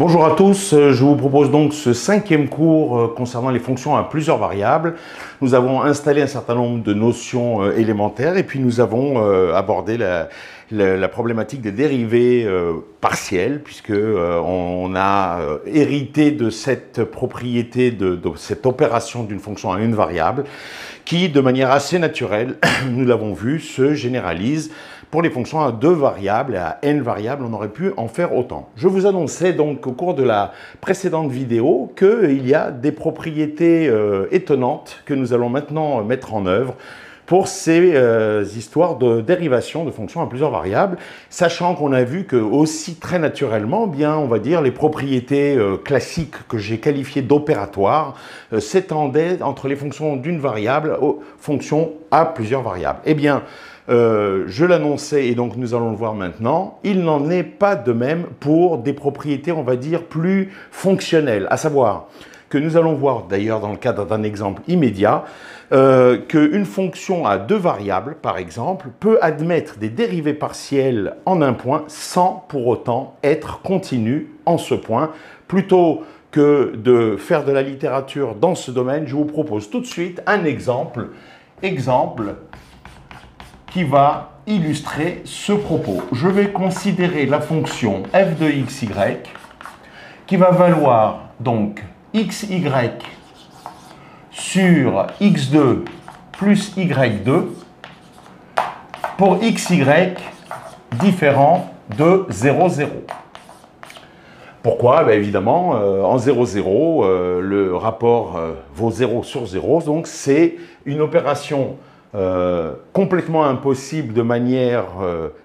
Bonjour à tous, je vous propose donc ce cinquième cours concernant les fonctions à plusieurs variables. Nous avons installé un certain nombre de notions élémentaires et puis nous avons abordé la problématique des dérivées partielles puisque on a hérité de cette propriété, de cette opération d'une fonction à une variable qui, de manière assez naturelle, nous l'avons vu, se généralise pour les fonctions à deux variables et à n variables, on aurait pu en faire autant. Je vous annonçais donc au cours de la précédente vidéo qu'il y a des propriétés étonnantes que nous allons maintenant mettre en œuvre pour ces histoires de dérivation de fonctions à plusieurs variables, sachant qu'on a vu que aussi très naturellement, bien, on va dire, les propriétés classiques que j'ai qualifiées d'opératoires s'étendaient entre les fonctions d'une variable aux fonctions à plusieurs variables. Eh bien, je l'annonçais et donc nous allons le voir maintenant, il n'en est pas de même pour des propriétés, on va dire, plus fonctionnelles, à savoir que nous allons voir d'ailleurs dans le cadre d'un exemple immédiat, qu'une fonction à deux variables, par exemple, peut admettre des dérivées partielles en un point sans pour autant être continue en ce point. Plutôt que de faire de la littérature dans ce domaine, je vous propose tout de suite un exemple qui va illustrer ce propos. Je vais considérer la fonction f de xy qui va valoir donc xy sur x2 plus y2 pour xy différent de 0, 0. Pourquoi? Ben évidemment, en 0, 0, le rapport vaut 0 sur 0, donc c'est une opération complètement impossible de manière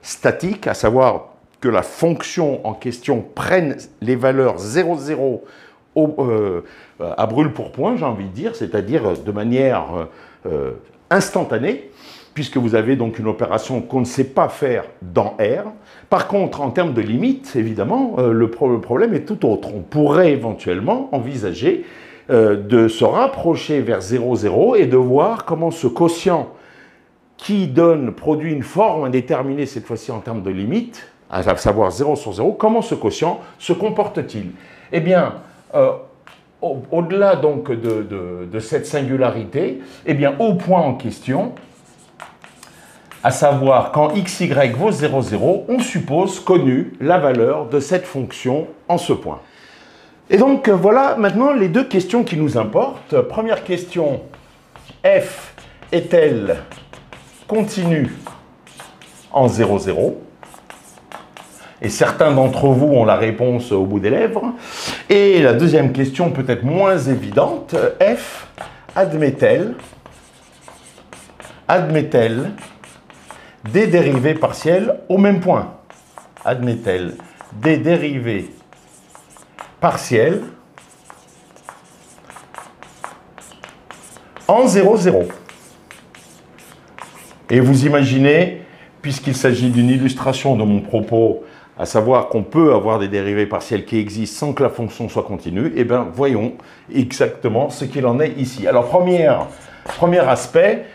statique, à savoir que la fonction en question prenne les valeurs 0, 0 à brûle pour point, j'ai envie de dire, c'est-à-dire de manière instantanée, puisque vous avez donc une opération qu'on ne sait pas faire dans R. Par contre, en termes de limites, évidemment, le problème est tout autre. On pourrait éventuellement envisager de se rapprocher vers 0, 0 et de voir comment ce quotient qui produit une forme indéterminée, cette fois-ci en termes de limite, à savoir 0 sur 0, comment ce quotient se comporte-t-il? Eh bien, au-delà donc de cette singularité, eh bien, au point en question, à savoir quand xy vaut 0, 0, on suppose connue la valeur de cette fonction en ce point. Et donc, voilà maintenant les deux questions qui nous importent. Première question, f est-elle continue en 0, 0? Et certains d'entre vous ont la réponse au bout des lèvres. Et la deuxième question, peut-être moins évidente, f admet-elle des dérivées partielles au même point? Admet-elle des dérivées partielles en 0, 0? Et vous imaginez, puisqu'il s'agit d'une illustration de mon propos, à savoir qu'on peut avoir des dérivées partielles qui existent sans que la fonction soit continue, eh bien, voyons exactement ce qu'il en est ici. Alors, premier aspect,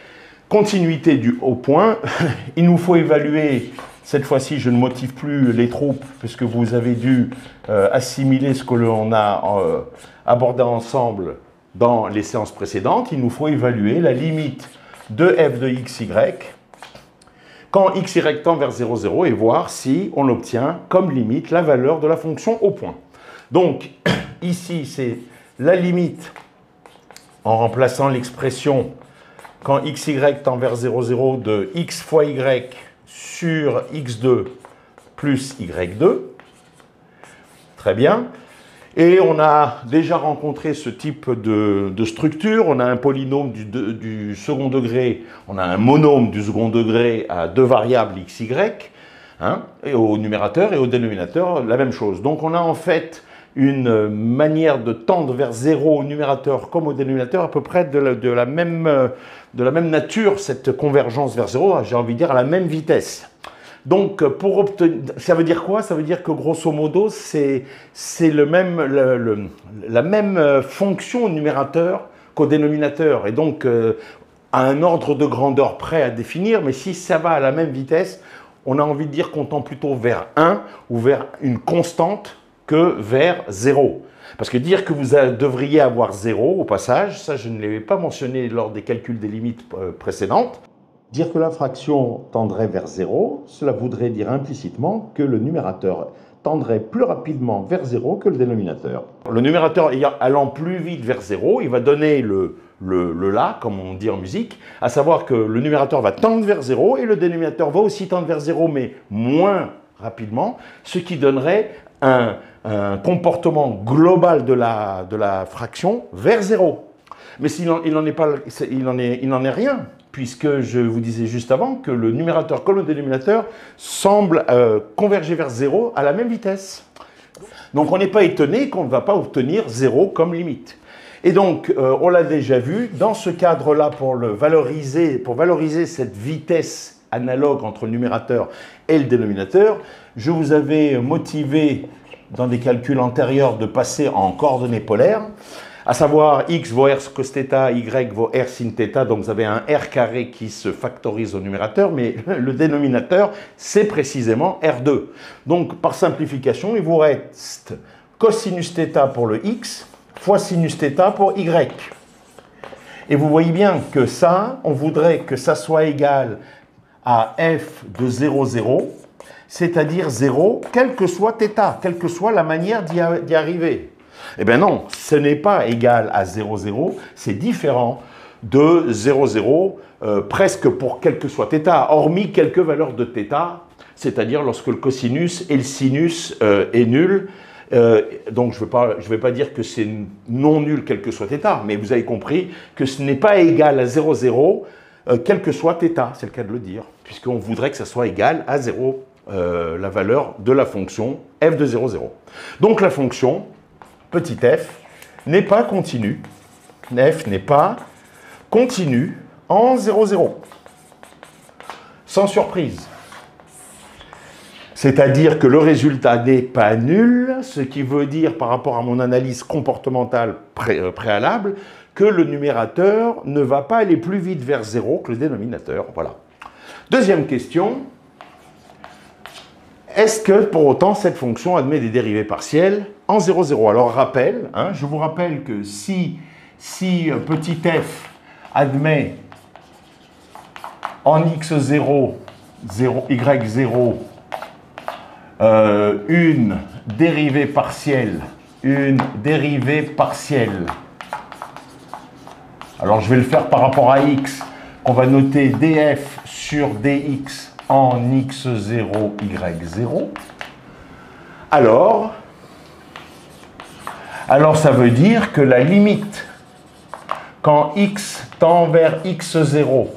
continuité au point. Il nous faut évaluer, cette fois-ci, je ne motive plus les troupes, puisque vous avez dû assimiler ce que l'on a abordé ensemble dans les séances précédentes. Il nous faut évaluer la limite de f de xy quand xy tend vers 0, 0 et voir si on obtient comme limite la valeur de la fonction au point. Donc, ici, c'est la limite en remplaçant l'expression quand xy tend vers 0, 0 de x fois y sur x2 plus y2. Très bien. Et on a déjà rencontré ce type de structure. On a un polynôme du second degré, on a un monôme du second degré à deux variables x, y, hein, et au numérateur et au dénominateur, la même chose. Donc on a en fait une manière de tendre vers 0 au numérateur comme au dénominateur, à peu près de la même nature, cette convergence vers 0, j'ai envie de dire à la même vitesse. Donc, pour obtenir, ça veut dire quoi? Ça veut dire que grosso modo, c'est la même fonction au numérateur qu'au dénominateur. Et donc, à un ordre de grandeur près à définir, mais si ça va à la même vitesse, on a envie de dire qu'on tend plutôt vers 1 ou vers une constante que vers 0. Parce que dire que vous devriez avoir 0 au passage, ça je ne l'avais pas mentionné lors des calculs des limites précédentes. Dire que la fraction tendrait vers 0, cela voudrait dire implicitement que le numérateur tendrait plus rapidement vers 0 que le dénominateur. Le numérateur allant plus vite vers 0, il va donner le la, comme on dit en musique, à savoir que le numérateur va tendre vers 0 et le dénominateur va aussi tendre vers 0, mais moins rapidement, ce qui donnerait un comportement global de la fraction vers 0. Mais il n'en est rien, puisque je vous disais juste avant que le numérateur comme le dénominateur semblent converger vers 0 à la même vitesse. Donc on n'est pas étonné qu'on ne va pas obtenir 0 comme limite. Et donc, on l'a déjà vu, dans ce cadre-là, pour valoriser cette vitesse analogue entre le numérateur et le dénominateur, je vous avais motivé, dans des calculs antérieurs, de passer en coordonnées polaires, à savoir x vaut r cos θ, y vaut r sin θ, donc vous avez un r carré qui se factorise au numérateur, mais le dénominateur, c'est précisément r2. Donc, par simplification, il vous reste cosinus θ pour le x, fois sinus θ pour y. Et vous voyez bien que ça, on voudrait que ça soit égal à f de 0, 0, c'est-à-dire 0, quel que soit θ, quelle que soit la manière d'y arriver. Eh bien non, ce n'est pas égal à 0, 0, c'est différent de 0, 0, presque pour quel que soit θ, hormis quelques valeurs de θ, c'est-à-dire lorsque le cosinus et le sinus est nul. Donc je ne vais pas dire que c'est non nul quel que soit θ, mais vous avez compris que ce n'est pas égal à 0, 0, quel que soit θ, c'est le cas de le dire, puisqu'on voudrait que ça soit égal à 0, la valeur de la fonction f de 0, 0. Donc la fonction, petit f, n'est pas continue, f n'est pas continue en 0, 0, sans surprise. C'est-à-dire que le résultat n'est pas nul, ce qui veut dire, par rapport à mon analyse comportementale préalable, que le numérateur ne va pas aller plus vite vers 0 que le dénominateur. Voilà. Deuxième question. Est-ce que, pour autant, cette fonction admet des dérivées partielles en 0, 0? Alors, rappel, je vous rappelle que si petit f admet en x0, 0 y0, une dérivée partielle. Alors, je vais le faire par rapport à x. On va noter df sur dx en x0, y0. Alors, ça veut dire que la limite, quand x tend vers x0,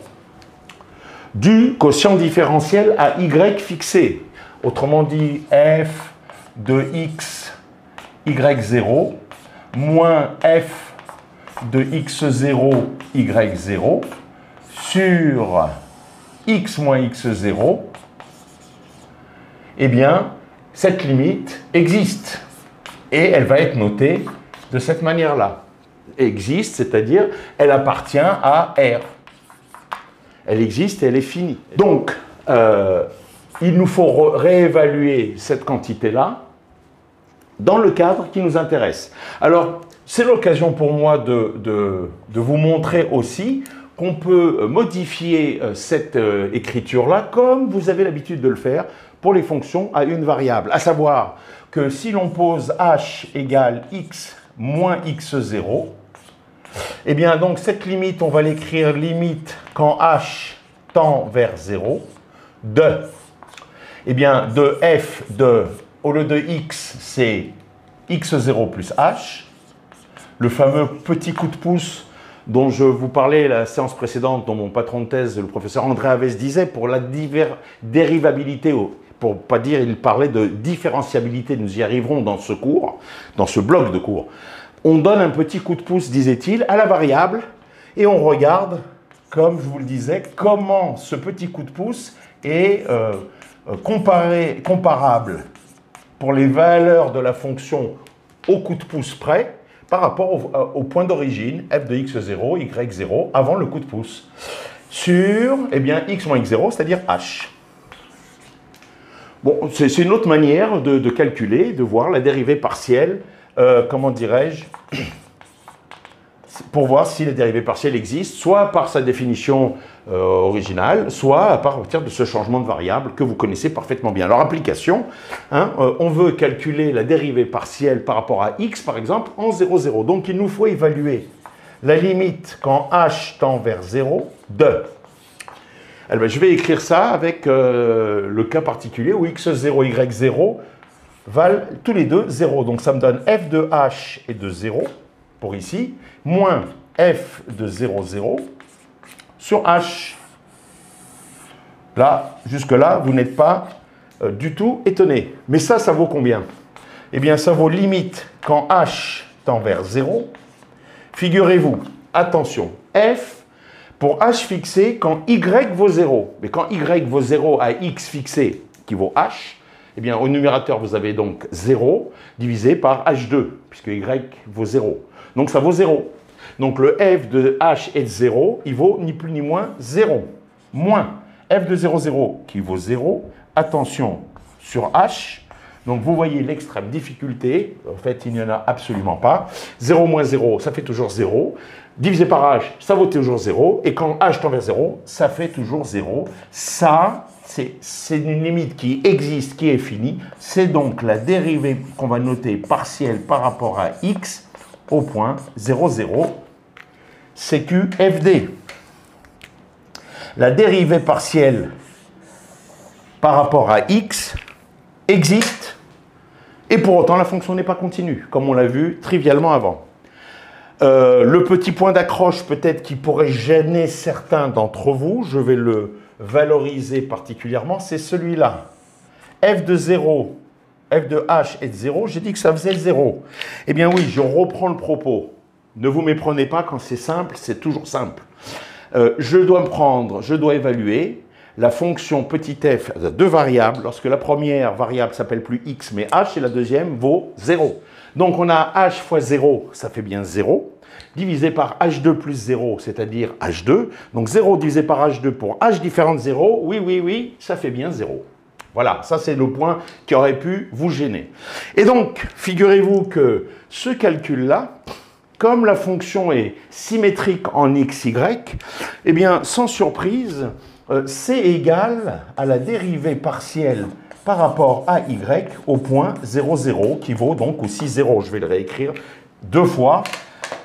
du quotient différentiel à y fixé, autrement dit, f de x, y0, moins f de x0, y0, sur x moins x0, eh bien, cette limite existe. Et elle va être notée de cette manière-là. Existe, c'est-à-dire, elle appartient à R. Elle existe et elle est finie. Donc, il nous faut réévaluer cette quantité-là dans le cadre qui nous intéresse. Alors, c'est l'occasion pour moi de vous montrer aussi qu'on peut modifier cette écriture-là comme vous avez l'habitude de le faire pour les fonctions à une variable. À savoir que si l'on pose h égale x moins x0, eh bien donc cette limite, on va l'écrire limite quand h tend vers 0 de, eh bien de f de, au lieu de x, c'est x0 plus h, le fameux petit coup de pouce dont je vous parlais la séance précédente, dont mon patron de thèse, le professeur André Havès, disait pour la dérivabilité, pour pas dire, il parlait de différenciabilité, nous y arriverons dans ce cours, dans ce bloc de cours. On donne un petit coup de pouce, disait-il, à la variable, et on regarde, comme je vous le disais, comment ce petit coup de pouce est comparable pour les valeurs de la fonction au coup de pouce près, par rapport au point d'origine, f de x0, y0, avant le coup de pouce, sur, eh bien, x moins x0, c'est-à-dire h. Bon, c'est une autre manière de calculer, de voir la dérivée partielle, comment dirais-je, pour voir si la dérivée partielle existe, soit par sa définition originale, soit à partir de ce changement de variable que vous connaissez parfaitement bien. Alors, application, hein, on veut calculer la dérivée partielle par rapport à x, par exemple, en 0, 0. Donc, il nous faut évaluer la limite quand h tend vers 0 de... Eh bien, je vais écrire ça avec le cas particulier où x0, y0 valent tous les deux 0. Donc, ça me donne f de h est de 0, pour ici, moins f de 0, 0 sur h. Là, jusque-là, vous n'êtes pas du tout étonné. Mais ça vaut combien? Eh bien, ça vaut limite quand h tend vers 0. Figurez-vous, attention, f pour h fixé quand y vaut 0. Mais quand y vaut 0 à x fixé qui vaut h, eh bien, au numérateur, vous avez donc 0 divisé par h2, puisque y vaut 0. Donc, ça vaut 0. Donc, le f de h est de 0, il vaut ni plus ni moins 0. Moins f de 0, 0 qui vaut 0. Attention sur h. Donc, vous voyez l'extrême difficulté. En fait, il n'y en a absolument pas. 0 moins 0, ça fait toujours 0. Divisé par h, ça vaut toujours 0. Et quand h tend vers 0, ça fait toujours 0. Ça, c'est une limite qui existe, qui est finie. C'est donc la dérivée qu'on va noter partielle par rapport à x au point 0, 0. CQFD. La dérivée partielle par rapport à x existe et pour autant la fonction n'est pas continue, comme on l'a vu trivialement avant. Le petit point d'accroche peut-être qui pourrait gêner certains d'entre vous, je vais le valoriser particulièrement, c'est celui-là. F de 0, f de h est de 0, j'ai dit que ça faisait 0. Eh bien oui, je reprends le propos. Ne vous méprenez pas, quand c'est simple, c'est toujours simple. Je dois évaluer la fonction petit f de deux variables, lorsque la première variable s'appelle plus x mais h et la deuxième vaut 0. Donc on a h fois 0, ça fait bien 0, divisé par h2 plus 0, c'est-à-dire h2. Donc 0 divisé par h2 pour h différent de 0, oui, ça fait bien 0. Voilà, ça c'est le point qui aurait pu vous gêner. Et donc, figurez-vous que ce calcul-là, comme la fonction est symétrique en x, y, eh bien, sans surprise, c'est égal à la dérivée partielle par rapport à y au point 0, 0, qui vaut donc aussi 0. Je vais le réécrire deux fois.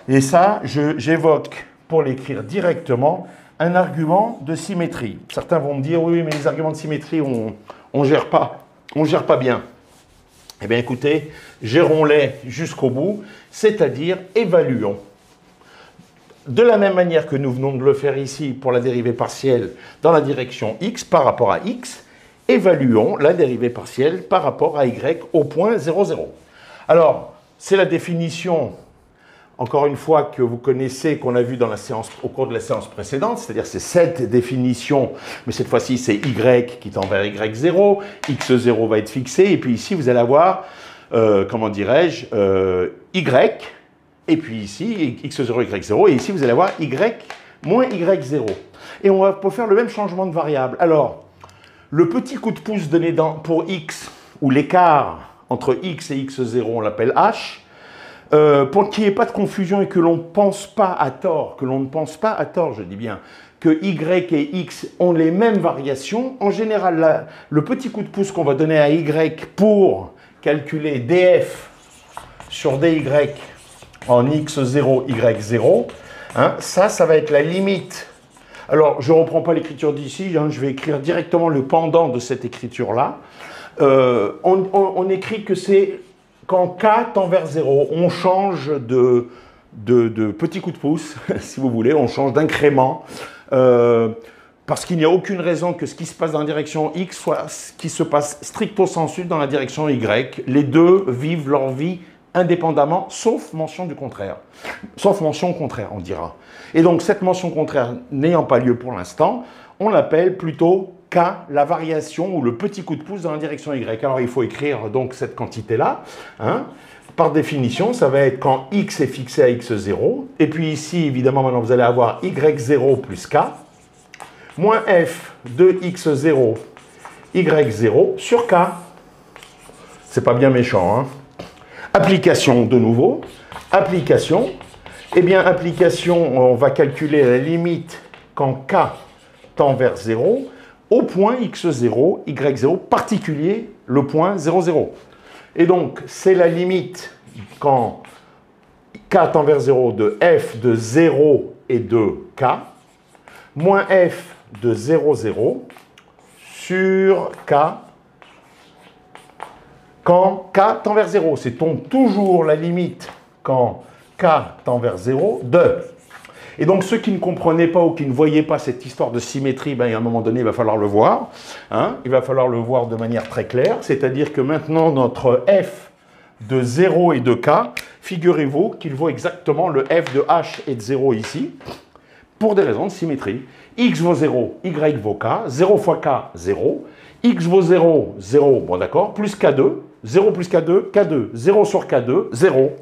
Et ça, j'évoque, pour l'écrire directement, un argument de symétrie. Certains vont me dire, oui, mais les arguments de symétrie, on gère pas bien. Eh bien, écoutez, gérons-les jusqu'au bout, c'est-à-dire évaluons. De la même manière que nous venons de le faire ici pour la dérivée partielle dans la direction x par rapport à x, évaluons la dérivée partielle par rapport à y au point 0, 0. Alors, c'est la définition, encore une fois, que vous connaissez, qu'on a vu dans la séance, au cours de la séance précédente, c'est-à-dire c'est cette définition, mais cette fois-ci c'est y qui tend vers y0, x0 va être fixé, et puis ici vous allez avoir, comment dirais-je, y, et puis ici x0, y0, et ici vous allez avoir y moins y0. Et on va faire le même changement de variable. Alors, le petit coup de pouce donné pour x, ou l'écart entre x et x0, on l'appelle h, pour qu'il n'y ait pas de confusion et que l'on ne pense pas à tort, je dis bien, que y et x ont les mêmes variations, en général, le petit coup de pouce qu'on va donner à y pour calculer df sur dy en x0, y0, hein, ça va être la limite. Alors, je ne reprends pas l'écriture d'ici, hein, je vais écrire directement le pendant de cette écriture-là. On écrit que c'est quand k tend vers 0, on change de petit coup de pouce, si vous voulez, on change d'incrément, parce qu'il n'y a aucune raison que ce qui se passe dans la direction x soit ce qui se passe stricto sensu dans la direction y. Les deux vivent leur vie indépendamment, sauf mention du contraire. Sauf mention contraire, on dira. Et donc, cette mention contraire n'ayant pas lieu pour l'instant, on l'appelle plutôt K, la variation ou le petit coup de pouce dans la direction Y. Alors, il faut écrire donc cette quantité-là. Hein. Par définition, ça va être quand X est fixé à X0. Et puis ici, évidemment, maintenant, vous allez avoir Y0 plus K, moins F de X0 y0 sur k. C'est pas bien méchant, hein. Application de nouveau. Application. Eh bien, application, on va calculer la limite quand k tend vers 0 au point x0, y0 particulier, le point 0, 0. Et donc, c'est la limite quand k tend vers 0 de f de 0 et de k, moins f de 0, 0 sur k quand k tend vers 0. C'est donc toujours la limite quand k tend vers 0 de... Et donc, ceux qui ne comprenaient pas ou qui ne voyaient pas cette histoire de symétrie, ben, à un moment donné, il va falloir le voir. Hein, il va falloir le voir de manière très claire. C'est-à-dire que maintenant, notre f de 0 et de k, figurez-vous qu'il vaut exactement le f de h et de 0 ici, pour des raisons de symétrie. X vaut 0, y vaut k, 0 fois k, 0. X vaut 0, 0, bon d'accord, plus k2, 0 plus k2, k2, 0 sur k2, 0.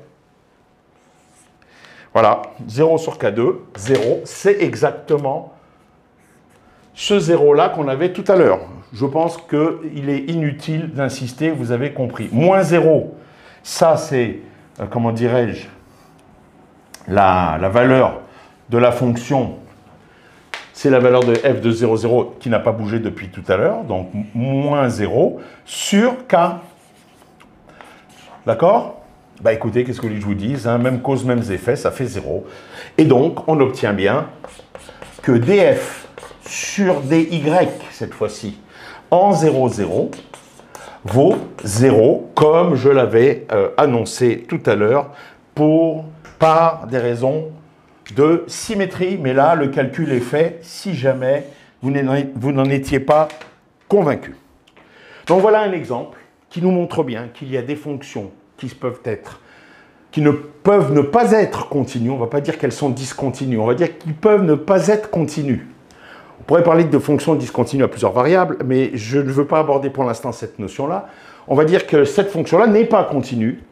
Voilà, 0 sur K2, 0, c'est exactement ce 0-là qu'on avait tout à l'heure. Je pense qu'il est inutile d'insister, vous avez compris. Moins 0, ça c'est, comment dirais-je, la valeur de la fonction, c'est la valeur de f de 0, 0 qui n'a pas bougé depuis tout à l'heure, donc moins 0 sur K. D'accord ? Bah écoutez, qu'est-ce que je vous dis, hein, même cause, mêmes effets, ça fait 0. Et donc, on obtient bien que df sur dy, cette fois-ci, en 0, 0, vaut 0, comme je l'avais annoncé tout à l'heure, par des raisons de symétrie. Mais là, le calcul est fait si jamais vous n'en étiez pas convaincu. Donc voilà un exemple qui nous montre bien qu'il y a des fonctions qui ne peuvent ne pas être continues. On ne va pas dire qu'elles sont discontinues, on va dire qu'ils peuvent ne pas être continues. On pourrait parler de fonctions discontinues à plusieurs variables, mais je ne veux pas aborder pour l'instant cette notion-là. On va dire que cette fonction-là n'est pas continue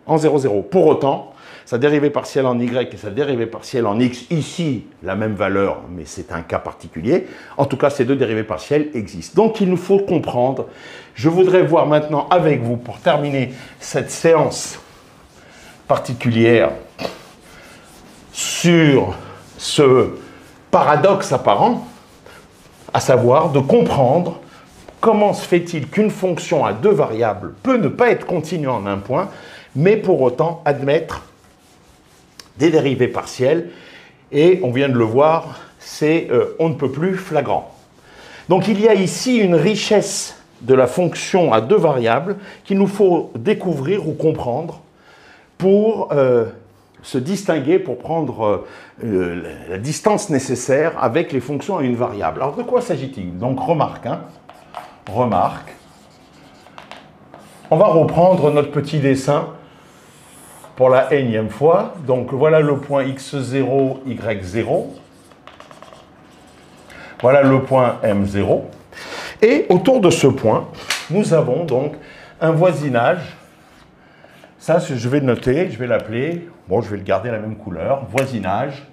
en 0, 0. Pour autant, sa dérivée partielle en y et sa dérivée partielle en x, ici, la même valeur, mais c'est un cas particulier. En tout cas, ces deux dérivées partielles existent. Donc, il nous faut comprendre. Je voudrais voir maintenant avec vous, pour terminer cette séance particulière, sur ce paradoxe apparent, à savoir de comprendre comment se fait-il qu'une fonction à deux variables peut ne pas être continue en un point, mais pour autant admettre des dérivées partielles, et on vient de le voir, c'est on ne peut plus flagrant. Donc il y a ici une richesse de la fonction à deux variables qu'il nous faut découvrir ou comprendre pour se distinguer, pour prendre la distance nécessaire avec les fonctions à une variable. Alors de quoi s'agit-il? Donc remarque, hein, remarque, on va reprendre notre petit dessin pour la énième fois. Donc voilà le point x0, y0. Voilà le point m0. Et autour de ce point, nous avons donc un voisinage. Ça, je vais le noter, je vais l'appeler, bon, je vais le garder la même couleur, voisinage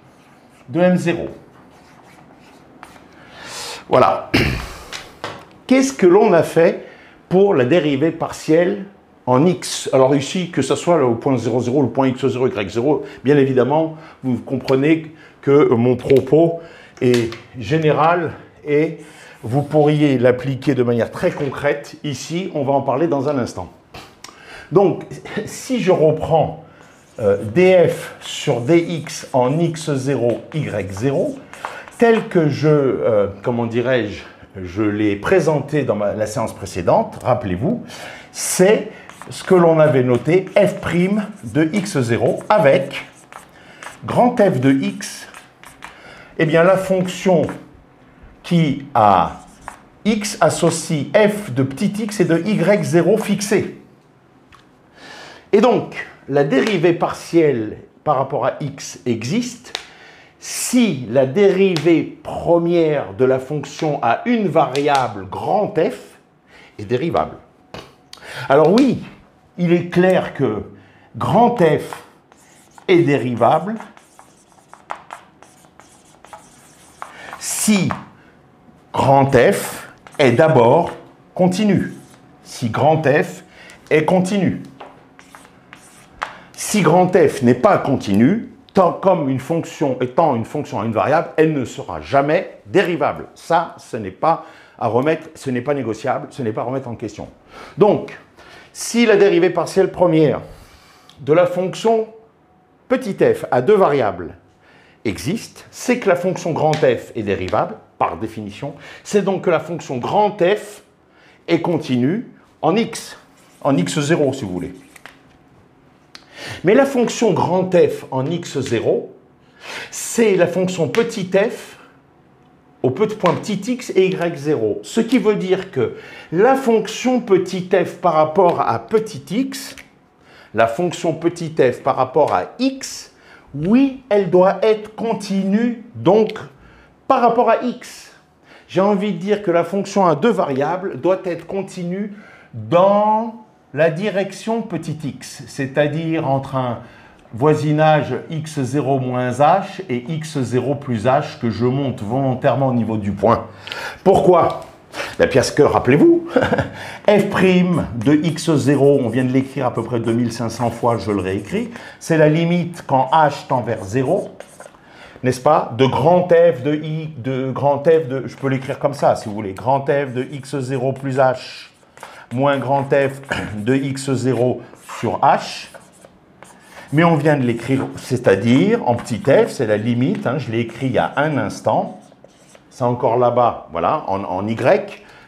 de m0. Voilà. Qu'est-ce que l'on a fait pour la dérivée partielle en x? Alors ici, que ce soit le point 0, 0, le point x0, y0, bien évidemment, vous comprenez que mon propos est général et vous pourriez l'appliquer de manière très concrète. Ici, on va en parler dans un instant. Donc, si je reprends df sur dx en x0, y0, tel que comment dirais-je, je l'ai présenté dans la séance précédente, rappelez-vous, c'est ce que l'on avait noté, f' de x0 avec grand F de x, eh bien la fonction qui à x associe f de petit x et de y0 fixé. Et donc, la dérivée partielle par rapport à x existe si la dérivée première de la fonction à une variable grand F est dérivable. Alors oui, il est clair que grand F est dérivable si grand F est d'abord continu. Si grand f est continu. Si grand f n'est pas continu, comme une fonction étant une fonction à une variable, elle ne sera jamais dérivable. Ça, ce n'est pas à remettre, ce n'est pas négociable, ce n'est pas à remettre en question. Donc, si la dérivée partielle première de la fonction petit f à deux variables existe, c'est que la fonction grand f est dérivable, par définition. C'est donc que la fonction grand f est continue en x0 si vous voulez. Mais la fonction grand f en x0, c'est la fonction petit f au point petit x et y0. Ce qui veut dire que la fonction petit f par rapport à petit x, la fonction petit f par rapport à x, oui, elle doit être continue, donc par rapport à x. J'ai envie de dire que la fonction à deux variables doit être continue dans la direction petit x, c'est-à-dire entre un voisinage x0 moins h et x0 plus h que je monte volontairement au niveau du point. Pourquoi? Parce que, rappelez-vous, f' de x0, on vient de l'écrire à peu près 2500 fois, je le réécris, c'est la limite quand h tend vers 0, n'est-ce pas, de grand f de, je peux l'écrire comme ça si vous voulez, grand f de x0 plus h moins grand f de x0 sur h, mais on vient de l'écrire, c'est-à-dire en petit f, c'est la limite, hein, je l'ai écrit il y a un instant, c'est encore là-bas, voilà, en y,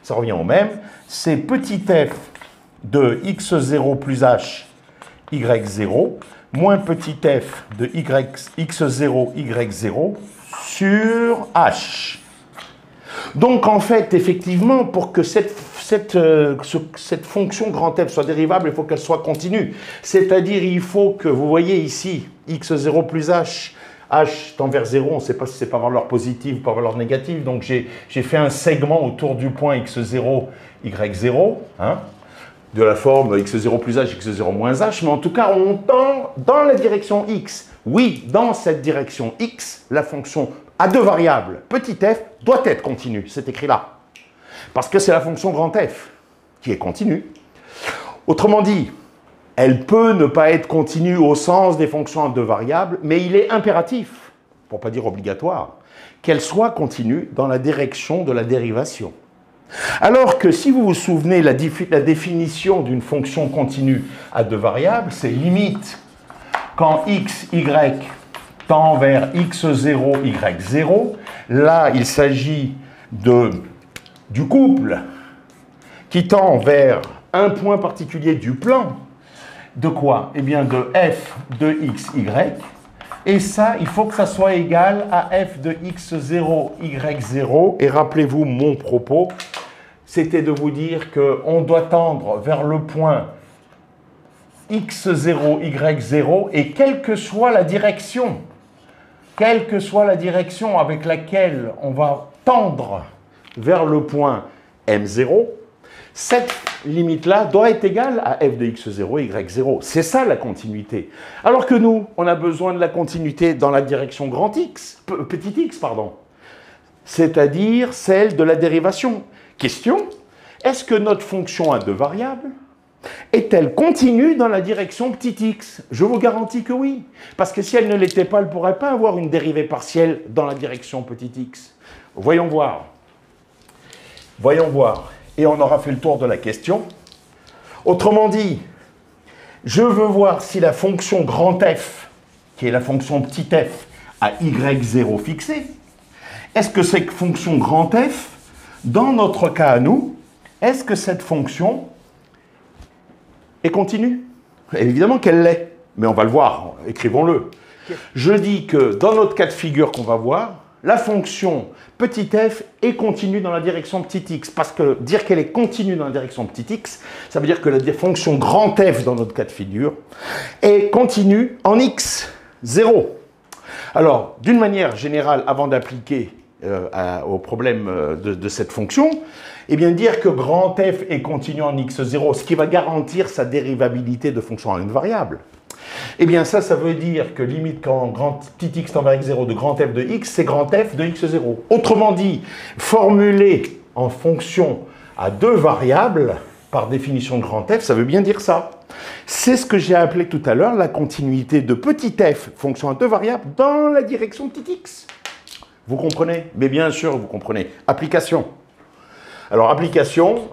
ça revient au même, c'est petit f de x0 plus h, y0, moins petit f de x0, y0 sur h. Donc en fait, effectivement, pour que cette fonction grand f soit dérivable, il faut qu'elle soit continue. C'est-à-dire, il faut que, vous voyez ici, x0 plus h, h tend vers 0, on ne sait pas si c'est par valeur positive ou par valeur négative, donc j'ai fait un segment autour du point x0, y0, hein, de la forme x0 plus h, x0 moins h, mais en tout cas, on tend dans la direction x. Oui, dans cette direction x, la fonction à deux variables, petit f, doit être continue, c'est écrit là. Parce que c'est la fonction grand f qui est continue. Autrement dit, elle peut ne pas être continue au sens des fonctions à deux variables, mais il est impératif, pour ne pas dire obligatoire, qu'elle soit continue dans la direction de la dérivation. Alors que si vous vous souvenez, la définition d'une fonction continue à deux variables, c'est limite quand x, y tend vers x0, y0. Là, il s'agit du couple qui tend vers un point particulier du plan. De quoi? Eh bien, de f de x, y. Et ça, il faut que ça soit égal à f de x0, y0. Et rappelez-vous mon propos, c'était de vous dire qu'on doit tendre vers le point x0, y0, et quelle que soit la direction avec laquelle on va tendre vers le point M0, cette limite-là doit être égale à f de x0 et y0. C'est ça la continuité. Alors que nous, on a besoin de la continuité dans la direction grand x, petit x, pardon, c'est-à-dire celle de la dérivation. Question, est-ce que notre fonction à deux variables est-elle continue dans la direction petit x? Je vous garantis que oui. Parce que si elle ne l'était pas, elle ne pourrait pas avoir une dérivée partielle dans la direction petit x. Voyons voir. Voyons voir. Et on aura fait le tour de la question. Autrement dit, je veux voir si la fonction grand f, qui est la fonction petit f, à y0 fixée, est-ce que cette fonction grand f, dans notre cas à nous, est-ce que cette fonction est continue? Évidemment qu'elle l'est, mais on va le voir, écrivons-le. Je dis que dans notre cas de figure qu'on va voir, la fonction petit f est continue dans la direction petit x, parce que dire qu'elle est continue dans la direction petit x, ça veut dire que la fonction grand f dans notre cas de figure est continue en x0. Alors, d'une manière générale, avant d'appliquer au problème de cette fonction, eh bien dire que grand f est continu en x0, ce qui va garantir sa dérivabilité de fonction à une variable. Eh bien ça veut dire que limite quand petit x tend vers x0 de grand f de x, c'est grand f de x0. Autrement dit, formulé en fonction à deux variables, par définition de grand f, ça veut bien dire ça. C'est ce que j'ai appelé tout à l'heure la continuité de petit f, fonction à deux variables, dans la direction petit x. Vous comprenez? Mais bien sûr, vous comprenez. Application. Alors, application,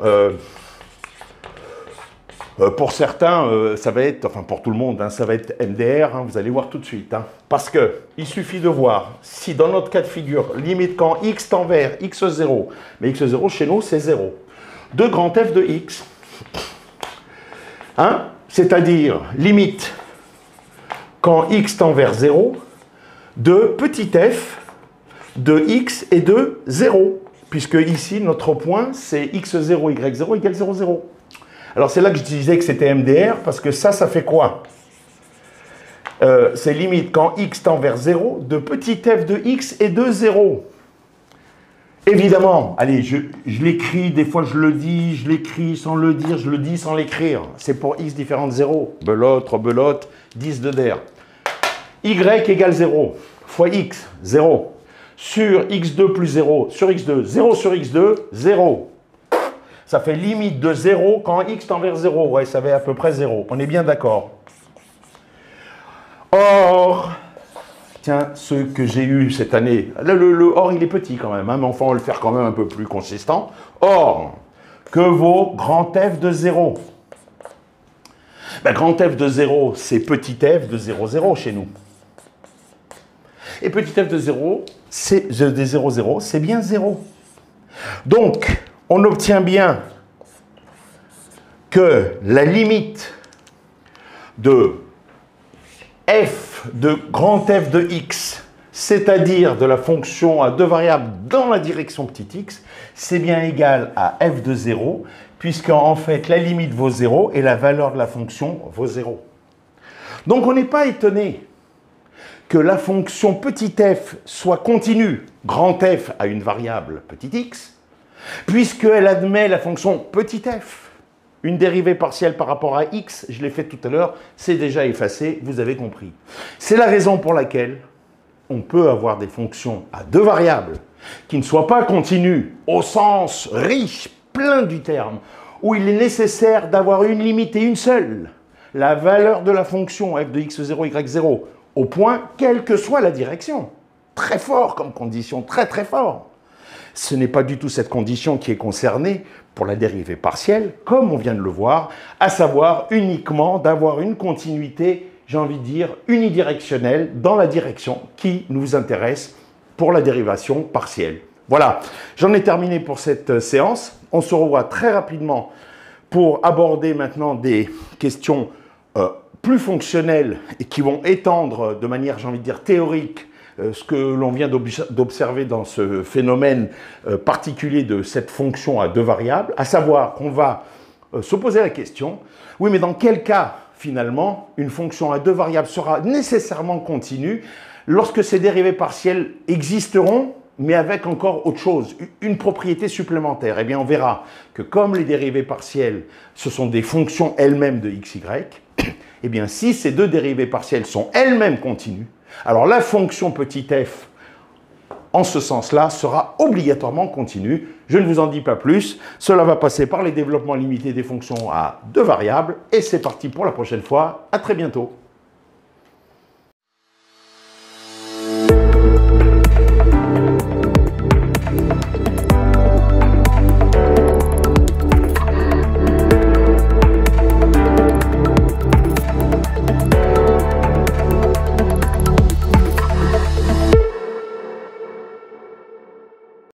pour certains, ça va être, enfin pour tout le monde, hein, ça va être MDR, hein, vous allez voir tout de suite. Hein, parce qu'il suffit de voir si dans notre cas de figure, limite quand x tend vers x0, mais x0 chez nous c'est 0, de grand f de x, hein, c'est-à-dire limite quand x tend vers 0, de petit f de x et de 0, puisque ici notre point c'est x0, y0 égale 0, 0. Alors c'est là que je disais que c'était MDR, parce que ça fait quoi? C'est limite quand x tend vers 0, de petit f de x et de 0. Évidemment, allez, je l'écris, des fois je le dis, je l'écris sans le dire, je le dis sans l'écrire. C'est pour x différent de 0. Belote, rebelote, 10 de der. Y égale 0, fois x, 0. Sur x2 plus 0, sur x2, 0 sur x2, 0. Ça fait limite de 0 quand x tend vers 0. Ouais, ça fait à peu près 0. On est bien d'accord. Or, tiens, ceux que j'ai eus cette année, là, le or, il est petit quand même, hein, mais enfin, on va le faire quand même un peu plus consistant. Or, que vaut grand f de 0? Ben, grand f de 0, c'est petit f de 0, 0 chez nous. Et petit f de 0, c'est 0, 0, c'est bien 0. Donc, on obtient bien que la limite de f de grand f de x, c'est-à-dire de la fonction à deux variables dans la direction petit x, c'est bien égal à f de 0, puisque en fait la limite vaut 0 et la valeur de la fonction vaut 0. Donc on n'est pas étonné que la fonction petit f soit continue, grand f à une variable petit x, puisqu'elle admet la fonction petit f. Une dérivée partielle par rapport à x, je l'ai fait tout à l'heure, c'est déjà effacé, vous avez compris. C'est la raison pour laquelle on peut avoir des fonctions à deux variables qui ne soient pas continues au sens riche, plein du terme, où il est nécessaire d'avoir une limite et une seule, la valeur de la fonction f de x0, y0, au point, quelle que soit la direction. Très fort comme condition, très très fort. Ce n'est pas du tout cette condition qui est concernée pour la dérivée partielle, comme on vient de le voir, à savoir uniquement d'avoir une continuité, j'ai envie de dire, unidirectionnelle dans la direction qui nous intéresse pour la dérivation partielle. Voilà, j'en ai terminé pour cette séance. On se revoit très rapidement pour aborder maintenant des questions plus fonctionnelles et qui vont étendre de manière, j'ai envie de dire, théorique, ce que l'on vient d'observer dans ce phénomène particulier de cette fonction à deux variables, à savoir qu'on va se poser la question, oui, mais dans quel cas, finalement, une fonction à deux variables sera nécessairement continue lorsque ces dérivées partielles existeront, mais avec encore autre chose, une propriété supplémentaire? Eh bien, on verra que comme les dérivées partielles, ce sont des fonctions elles-mêmes de x, y, eh bien, si ces deux dérivées partielles sont elles-mêmes continues, alors la fonction petit f, en ce sens-là, sera obligatoirement continue. Je ne vous en dis pas plus. Cela va passer par les développements limités des fonctions à deux variables. Et c'est parti pour la prochaine fois. À très bientôt.